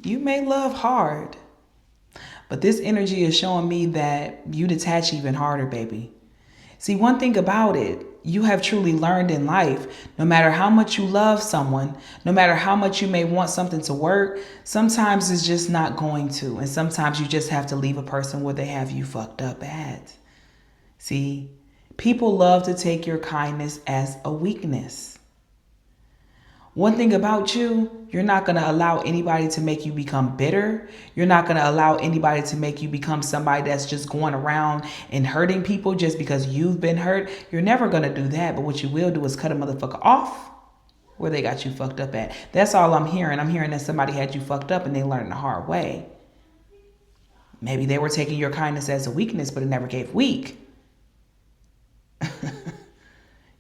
You may love hard, but this energy is showing me that you detach even harder, baby. See, one thing about it, you have truly learned in life, no matter how much you love someone, no matter how much you may want something to work, sometimes it's just not going to. And sometimes you just have to leave a person where they have you fucked up at. See, people love to take your kindness as a weakness. One thing about you, you're not going to allow anybody to make you become bitter. You're not going to allow anybody to make you become somebody that's just going around and hurting people just because you've been hurt. You're never going to do that. But what you will do is cut a motherfucker off where they got you fucked up at. That's all I'm hearing. I'm hearing that somebody had you fucked up and they learned the hard way. Maybe they were taking your kindness as a weakness, but it never gave weak.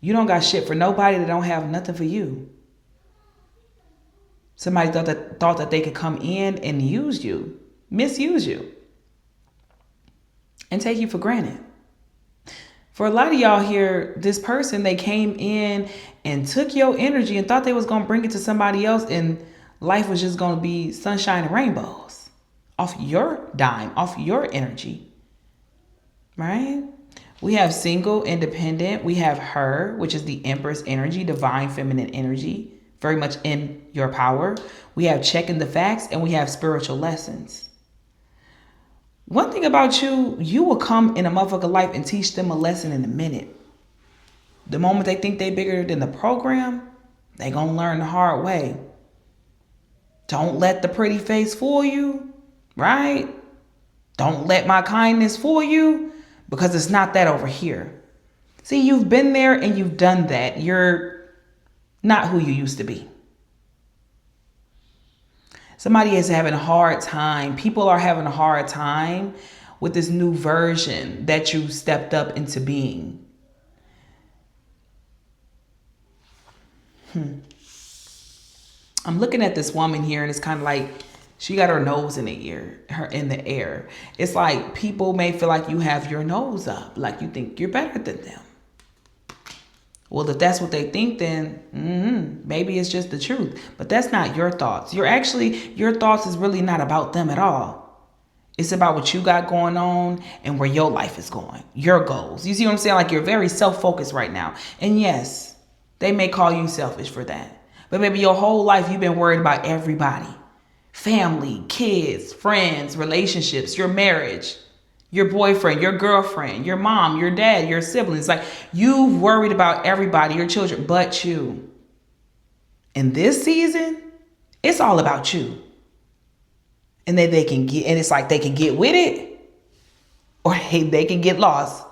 You don't got shit for nobody that don't have nothing for you. Somebody thought that they could come in and use you, misuse you, and take you for granted. For a lot of y'all here, this person, they came in and took your energy and thought they was going to bring it to somebody else, and life was just going to be sunshine and rainbows off your dime, off your energy, right? We have single, independent. We have her, which is the Empress energy, divine feminine energy, very much in your power. We have checking the facts, and we have spiritual lessons. One thing about you, you will come in a motherfucker life and teach them a lesson in a minute. The moment they think they bigger than the program, they gonna learn the hard way. Don't let the pretty face fool you, right? Don't let my kindness fool you, because it's not that over here. See, you've been there and you've done that. You're not who you used to be. Somebody is having a hard time. People are having a hard time with this new version that you stepped up into being. I'm looking at this woman here, and it's kind of like she got her nose in the air. It's like people may feel like you have your nose up, like you think you're better than them. Well, if that's what they think, then maybe it's just the truth. But that's not your thoughts. Your thoughts is really not about them at all. It's about what you got going on and where your life is going, your goals. You see what I'm saying? Like, you're very self-focused right now. And yes, they may call you selfish for that. But maybe your whole life you've been worried about everybody. Family, kids, friends, relationships, your marriage, your boyfriend, your girlfriend, your mom, your dad, your siblings. Like, you've worried about everybody, your children, but you. In this season, it's all about you. And then they can get, and it's like they can get with it, or they can get lost.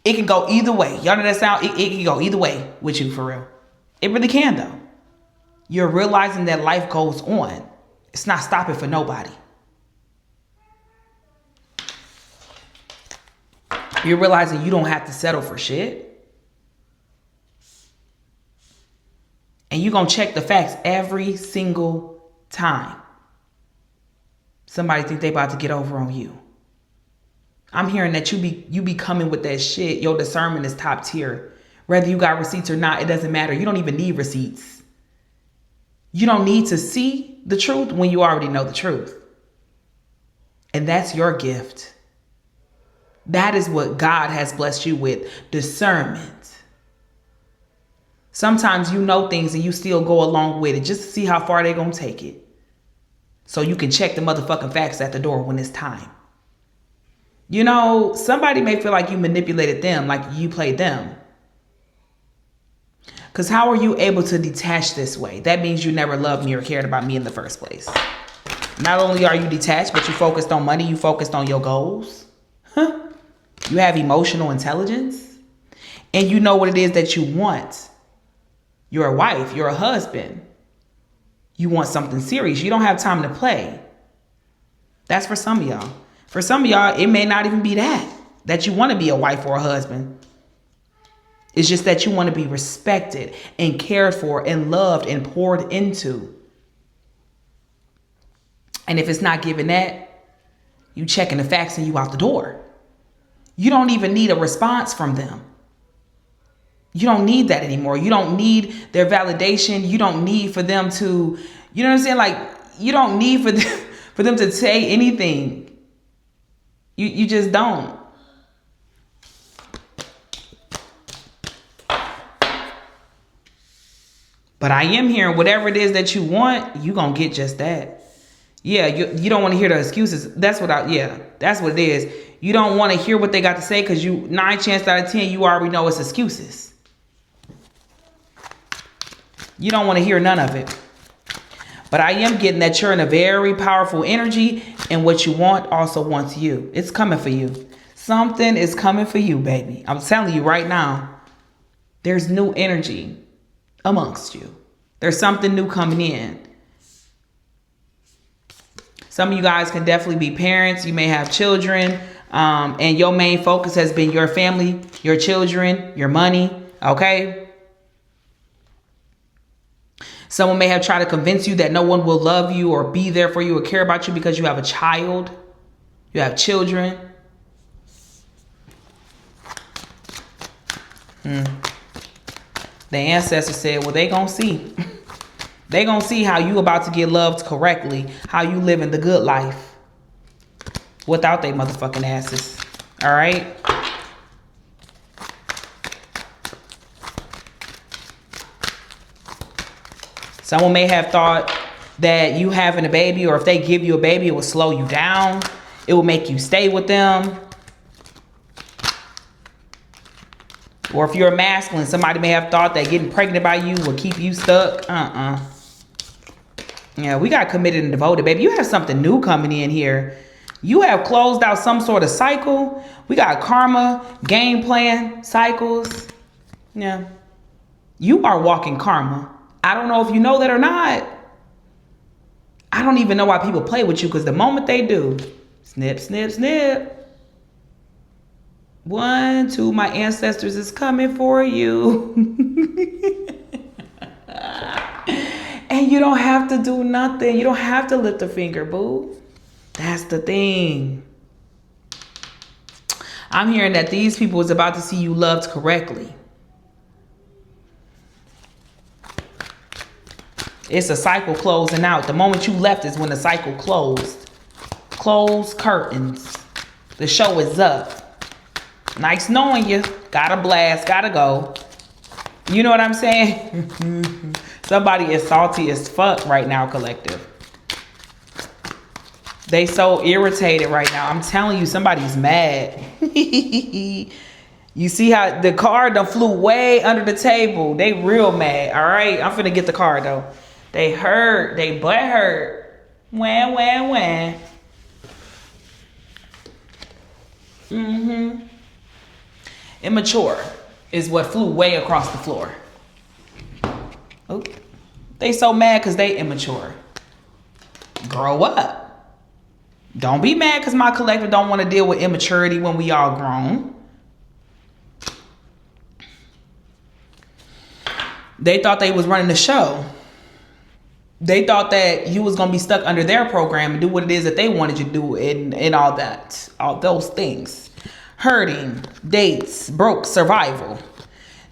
It can go either way. Y'all know that sound? It can go either way with you, for real. It really can, though. You're realizing that life goes on. It's not stopping for nobody. You're realizing you don't have to settle for shit. And you're going to check the facts every single time somebody think they about to get over on you. I'm hearing that you be coming with that shit. Your discernment is top tier. Whether you got receipts or not, it doesn't matter. You don't even need receipts. You don't need to see the truth when you already know the truth. And that's your gift. That is what God has blessed you with, discernment. Sometimes you know things and you still go along with it just to see how far they're going to take it. So you can check the motherfucking facts at the door when it's time. You know, somebody may feel like you manipulated them, like you played them. Because how are you able to detach this way? That means you never loved me or cared about me in the first place. Not only are you detached, but you focused on money, you focused on your goals. You have emotional intelligence. And you know what it is that you want. You're a wife, you're a husband. You want something serious. You don't have time to play. That's for some of y'all. For some of y'all, it may not even be that you want to be a wife or a husband. It's just that you want to be respected and cared for and loved and poured into. And if it's not given that, you checking the facts and you out the door. You don't even need a response from them. You don't need that anymore. You don't need their validation. You don't need for them to, you know what I'm saying? Like, you don't need for them to say anything. You just don't. But I am hearing whatever it is that you want, you gonna get just that. Yeah, you don't want to hear the excuses. That's what it is. You don't want to hear what they got to say because 9 chances out of 10, you already know it's excuses. You don't want to hear none of it. But I am getting that you're in a very powerful energy, and what you want also wants you. It's coming for you. Something is coming for you, baby. I'm telling you right now, there's new energy amongst you. There's something new coming in. Some of you guys can definitely be parents. You may have children, and your main focus has been your family, your children, your money. Okay. Someone may have tried to convince you that no one will love you or be there for you or care about you because you have a child. You have children. The ancestors said, well, they gonna see. They gonna see how you about to get loved correctly. How you living the good life. Without they motherfucking asses. All right? Someone may have thought that you having a baby, or if they give you a baby, it will slow you down. It will make you stay with them. Or if you're a masculine, somebody may have thought that getting pregnant by you will keep you stuck. Yeah, we got committed and devoted, baby. You have something new coming in here. You have closed out some sort of cycle. We got karma, game plan, cycles. Yeah. You are walking karma. I don't know if you know that or not. I don't even know why people play with you, because the moment they do, snip, snip, snip. 1, 2, my ancestors is coming for you. And you don't have to do nothing. You don't have to lift a finger, boo. That's the thing. I'm hearing that these people is about to see you loved correctly. It's a cycle closing out. The moment you left is when the cycle closed. Close curtains. The show is up. Nice knowing you. Gotta blast. Gotta go. You know what I'm saying? Somebody is salty as fuck right now, collective. They so irritated right now. I'm telling you, somebody's mad. You see how the card done flew way under the table. They real mad. All right, I'm finna get the card though. They hurt. They butt hurt. Wham, wham, wham. Immature is what flew way across the floor. Oh, they so mad because they immature. Grow up. Don't be mad because my collective don't want to deal with immaturity when we all grown. They thought they was running the show. They thought that you was going to be stuck under their program and do what it is that they wanted you to do, and all that. All those things. Hurting, dates, broke, survival.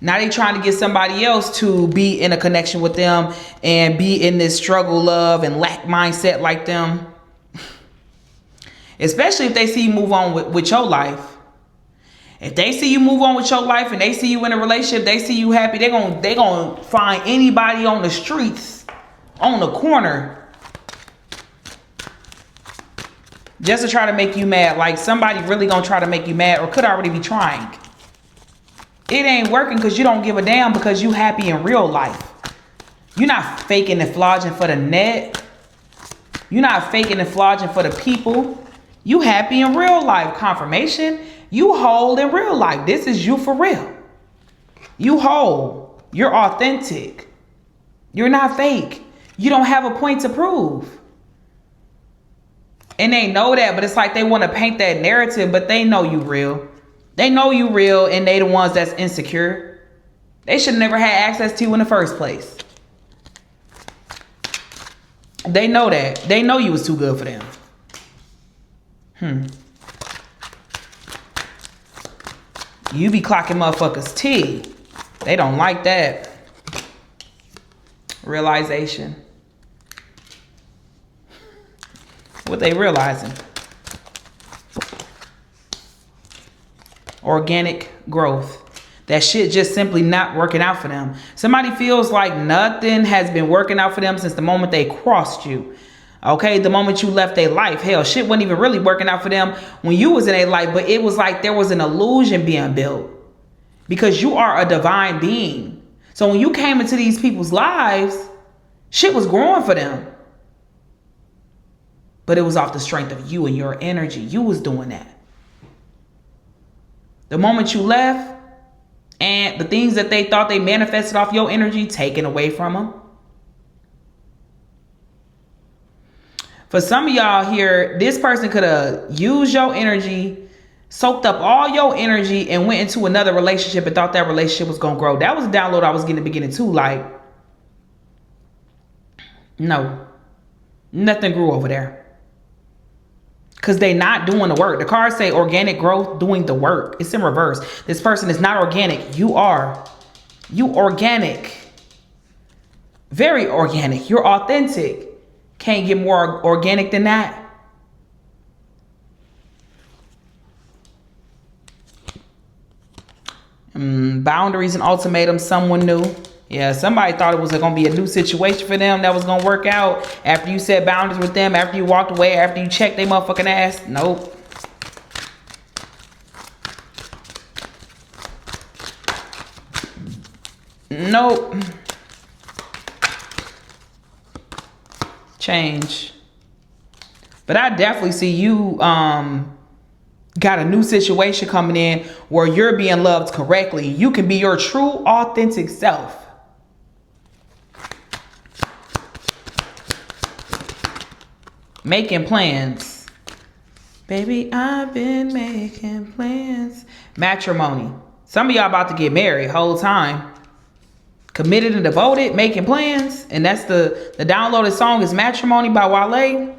Now they trying to get somebody else to be in a connection with them and be in this struggle, love, and lack mindset like them. Especially if they see you move on with your life. If they see you move on with your life and they see you in a relationship, they see you happy, they gonna find anybody on the streets, on the corner, just to try to make you mad. Like somebody really gonna try to make you mad, or could already be trying. It ain't working because you don't give a damn, because you happy in real life. You're not faking and flogging for the net. You're not faking and flogging for the people. You happy in real life. Confirmation. You whole in real life. This is you for real. You whole. You're authentic. You're not fake. You don't have a point to prove. And they know that, but it's like they want to paint that narrative, but they know you real. They know you real, and they the ones that's insecure. They should never had access to you in the first place. They know that. They know you was too good for them. You be clocking motherfuckers T. They don't like that. Realization. What they realizing. Organic growth. That shit just simply not working out for them. Somebody feels like nothing has been working out for them since the moment they crossed you. Okay, the moment you left their life. Hell, shit wasn't even really working out for them when you was in their life, but it was like there was an illusion being built. Because you are a divine being. So when you came into these people's lives, shit was growing for them. But it was off the strength of you and your energy. You was doing that. The moment you left, and the things that they thought they manifested off your energy, taken away from them. For some of y'all here, this person could have used your energy, soaked up all your energy, and went into another relationship and thought that relationship was going to grow. That was a download I was getting in the beginning too. Like, no, nothing grew over there. Because they not doing the work. The cards say organic growth, doing the work. It's in reverse. This person is not organic. You are. You organic. Very organic. You're authentic. Can't get more organic than that. Boundaries and ultimatums, someone new. Yeah, somebody thought it was going to be a new situation for them that was going to work out after you set boundaries with them, after you walked away, after you checked their motherfucking ass. Nope. Nope. Change. But I definitely see you got a new situation coming in where you're being loved correctly. You can be your true, authentic self. Making plans. Baby, I've been making plans. Matrimony. Some of y'all about to get married whole time. Committed and devoted, making plans. And that's the downloaded song is Matrimony by Wale.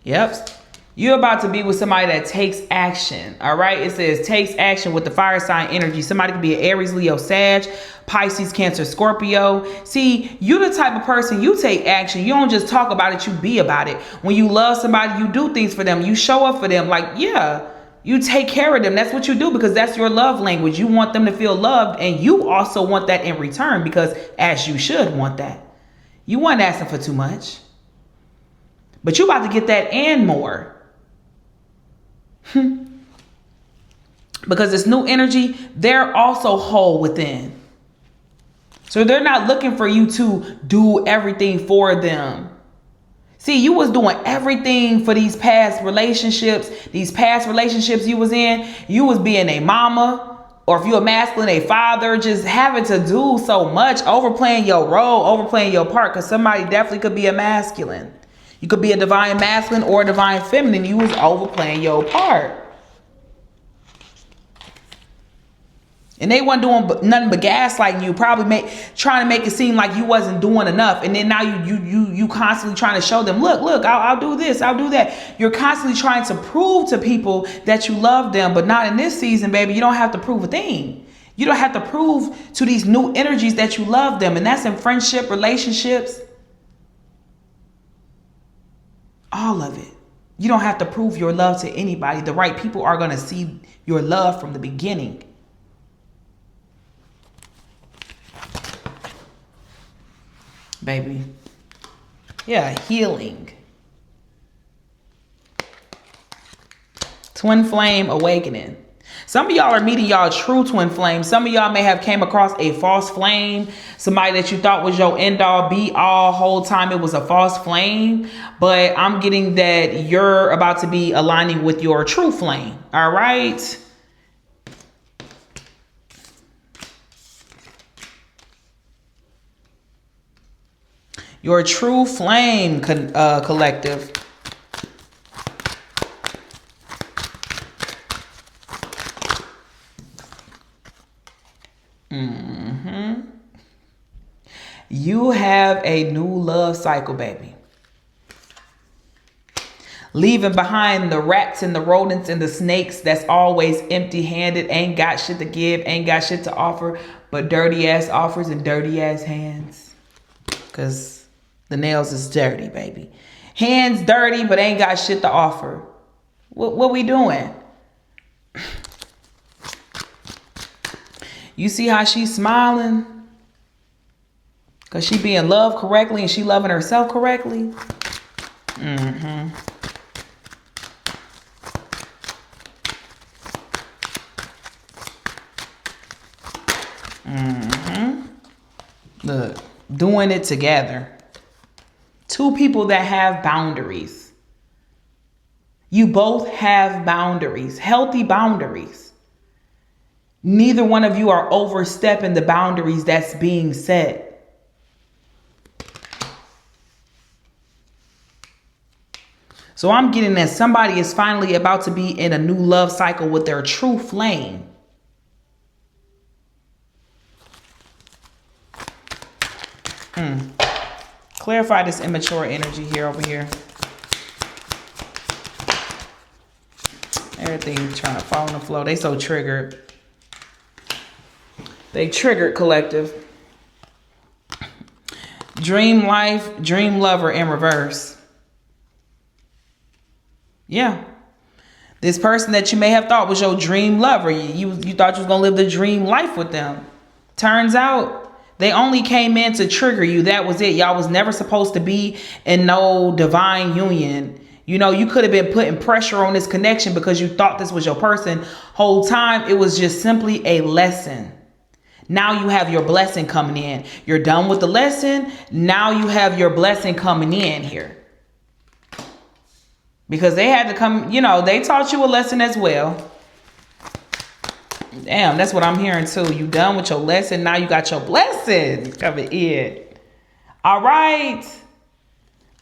Yep. You're about to be with somebody that takes action. All right. It says takes action with the fire sign energy. Somebody could be an Aries, Leo, Sag, Pisces, Cancer, Scorpio. See, you're the type of person, you take action. You don't just talk about it, you be about it. When you love somebody, you do things for them. You show up for them. Like, yeah, you take care of them. That's what you do because that's your love language. You want them to feel loved. And you also want that in return because as you should want that. You weren't asking for too much. But you about to get that and more. Because this new energy, they're also whole within. So they're not looking for you to do everything for them. See, you was doing everything for these past relationships. These past relationships you was in, you was being a mama, or if you're a masculine, a father, just having to do so much, overplaying your role, overplaying your part, because somebody definitely could be a masculine. You could be a divine masculine or a divine feminine. You was overplaying your part. And they weren't doing nothing but gaslighting you, probably trying to make it seem like you wasn't doing enough. And then now you constantly trying to show them, look, I'll do this, I'll do that. You're constantly trying to prove to people that you love them, but not in this season, baby. You don't have to prove a thing. You don't have to prove to these new energies that you love them. And that's in friendship, relationships, all of it. You don't have to prove your love to anybody. The right people are going to see your love from the beginning. Baby. Yeah, healing. Twin flame awakening. Some of y'all are meeting y'all true twin flame. Some of y'all may have came across a false flame. Somebody that you thought was your end all be all whole time. It was a false flame. But I'm getting that you're about to be aligning with your true flame. All right. Your true flame collective. You have a new love cycle, baby. Leaving behind the rats and the rodents and the snakes that's always empty-handed, ain't got shit to give, ain't got shit to offer. but dirty ass offers and dirty ass hands. Cause the nails is dirty, baby. Hands dirty, but ain't got shit to offer. What we doing? You see how she's smiling? Cause she being loved correctly and she loving herself correctly. Mm-hmm. Mm-hmm. Look, doing it together. Two people that have boundaries. You both have boundaries, healthy boundaries. Neither one of you are overstepping the boundaries that's being set. So I'm getting that somebody is finally about to be in a new love cycle with their true flame. Clarify this immature energy here over here. Everything trying to fall on the flow. They so triggered. They triggered, collective. Dream life, dream lover in reverse. Yeah. This person that you may have thought was your dream lover. You thought you was going to live the dream life with them. Turns out they only came in to trigger you. That was it. Y'all was never supposed to be in no divine union. You know, you could have been putting pressure on this connection because you thought this was your person. Whole time, it was just simply a lesson. Now you have your blessing coming in. You're done with the lesson. Now you have your blessing coming in here. Because they had to come, you know, they taught you a lesson as well. Damn, that's what I'm hearing too. You done with your lesson. Now you got your blessing coming in. All right.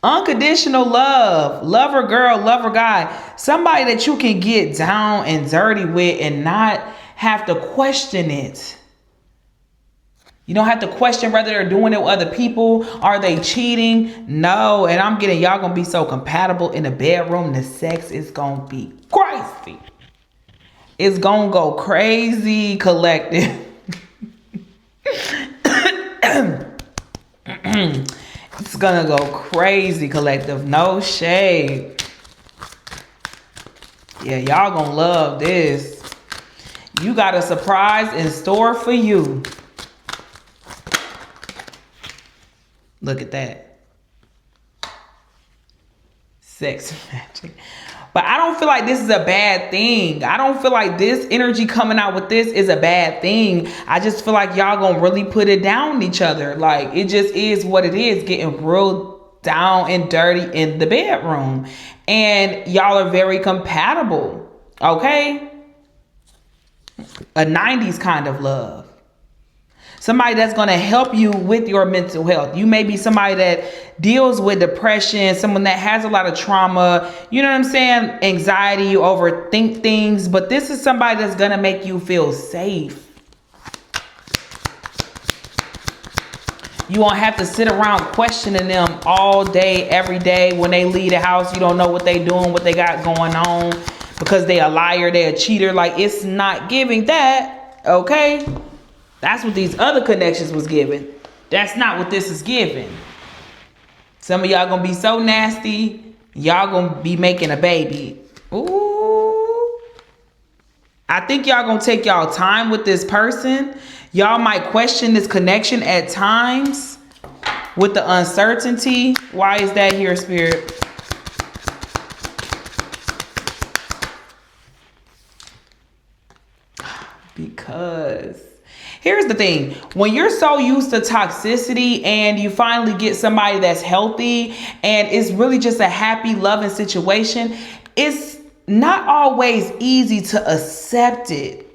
Unconditional love. Lover girl, lover guy. Somebody that you can get down and dirty with and not have to question it. You don't have to question whether they're doing it with other people. Are they cheating? No. And I'm getting y'all gonna be so compatible in the bedroom. The sex is gonna be crazy. It's gonna go crazy, collective. It's gonna go crazy, collective. No shade. Yeah, y'all gonna love this. You got a surprise in store for you. Look at that. Sex magic. But I don't feel like this is a bad thing. I don't feel like this energy coming out with this is a bad thing. I just feel like y'all gonna really put it down on each other. Like, it just is what it is. Getting real down and dirty in the bedroom. And y'all are very compatible. Okay? A 90s kind of love. Somebody that's going to help you with your mental health. You may be somebody that deals with depression, someone that has a lot of trauma, you know what I'm saying? Anxiety, you overthink things, but this is somebody that's going to make you feel safe. You won't have to sit around questioning them all day, every day. When they leave the house, you don't know what they doing, what they got going on, because they a liar, they a cheater. Like, it's not giving that, okay? That's what these other connections was giving. That's not what this is giving. Some of y'all gonna be so nasty, y'all gonna be making a baby. Ooh. I think y'all gonna take y'all time with this person. Y'all might question this connection at times with the uncertainty. Why is that here, Spirit? Because here's the thing. When you're so used to toxicity and you finally get somebody that's healthy and it's really just a happy, loving situation, it's not always easy to accept it.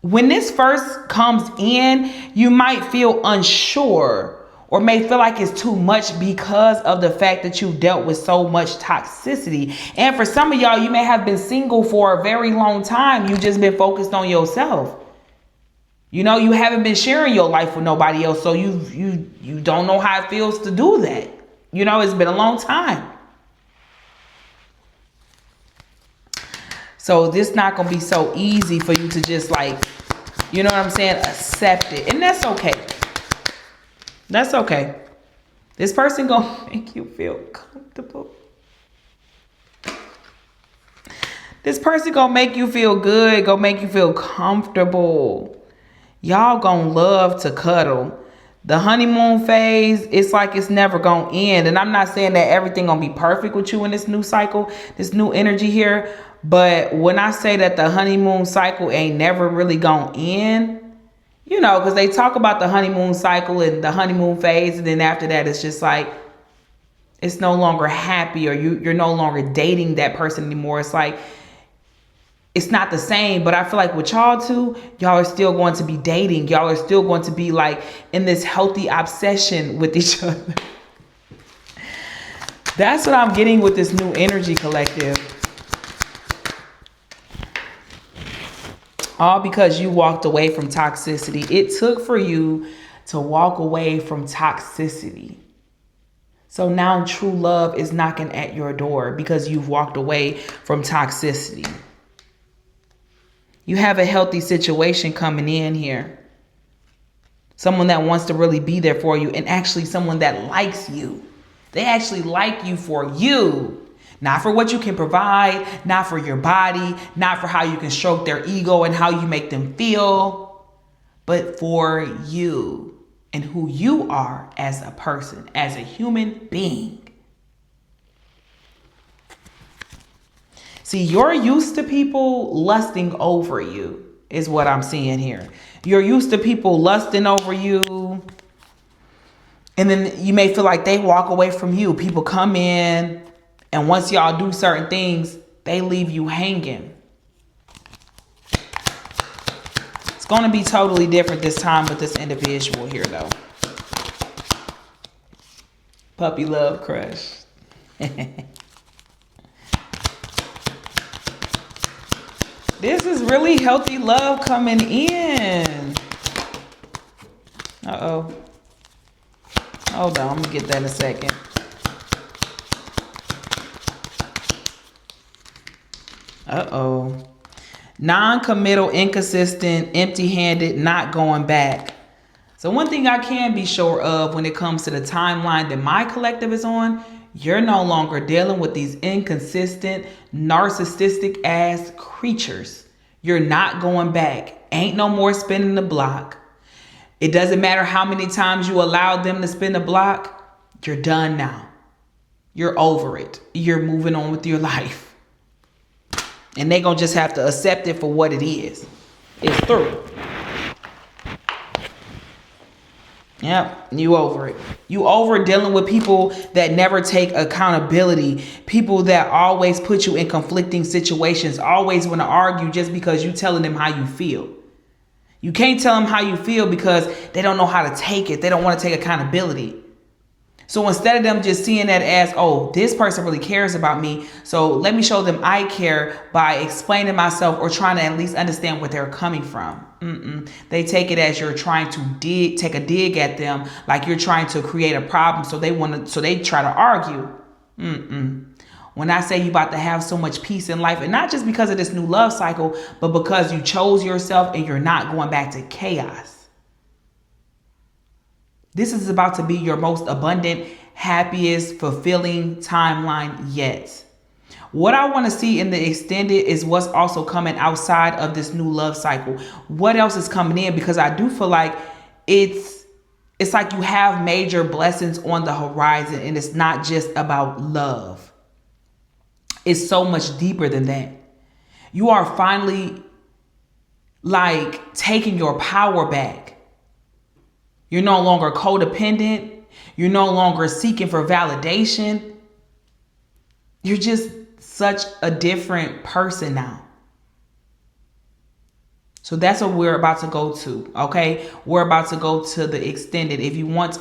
When this first comes in, you might feel unsure or may feel like it's too much because of the fact that you've dealt with so much toxicity. And for some of y'all, you may have been single for a very long time. You've just been focused on yourself. You know, you haven't been sharing your life with nobody else, so you don't know how it feels to do that. You know, it's been a long time. So this not going to be so easy for you to just like You know what I'm saying? Accept it. And that's okay. That's okay. This person gonna make you feel comfortable. This person gonna make you feel good, gonna make you feel comfortable. Y'all gonna love to cuddle. The honeymoon phase, it's like it's never gonna end. And I'm not saying that everything gonna be perfect with you in this new cycle, this new energy here. But when I say that the honeymoon cycle ain't never really gonna end, you know, because they talk about the honeymoon cycle and the honeymoon phase, and then after that, it's just like it's no longer happy, or you're no longer dating that person anymore. It's like it's not the same. But I feel like with y'all two, y'all are still going to be dating. Y'all are still going to be like in this healthy obsession with each other. That's what I'm getting with this new energy, collective. All because you walked away from toxicity. It took for you to walk away from toxicity. So now true love is knocking at your door because you've walked away from toxicity. You have a healthy situation coming in here. Someone that wants to really be there for you, and actually someone that likes you. They actually like you for you. Not for what you can provide, not for your body, not for how you can stroke their ego and how you make them feel, but for you and who you are as a person, as a human being. See, you're used to people lusting over you, is what I'm seeing here. You're used to people lusting over you. And then you may feel like they walk away from you. People come in, and once y'all do certain things, they leave you hanging. It's going to be totally different this time with this individual here, though. Puppy love crush. This is really healthy love coming in. Uh-oh. Hold on, I'm going to get that in a second. Uh-oh. Non-committal, inconsistent, empty-handed, not going back. So one thing I can be sure of when it comes to the timeline that my collective is on, you're no longer dealing with these inconsistent, narcissistic ass creatures. You're not going back. Ain't no more spinning the block. It doesn't matter how many times you allow them to spin the block. You're done now. You're over it. You're moving on with your life. And they're going to just have to accept it for what it is. It's through. Yep, you over it. You over dealing with people that never take accountability. People that always put you in conflicting situations. Always want to argue just because you telling them how you feel. You can't tell them how you feel because they don't know how to take it. They don't want to take accountability. So instead of them just seeing that as, oh, this person really cares about me, so let me show them I care by explaining myself or trying to at least understand where they're coming from. They take it as you're trying to take a dig at them, like you're trying to create a problem, so they try to argue. When I say you about to have so much peace in life, and not just because of this new love cycle, but because you chose yourself and you're not going back to chaos. This is about to be your most abundant, happiest, fulfilling timeline yet. What I want to see in the extended is what's also coming outside of this new love cycle. What else is coming in? Because I do feel like it's like you have major blessings on the horizon, and it's not just about love. It's so much deeper than that. You are finally like taking your power back. You're no longer codependent. You're no longer seeking for validation. You're just such a different person now. So that's what we're about to go to. Okay. We're about to go to the extended. If you want,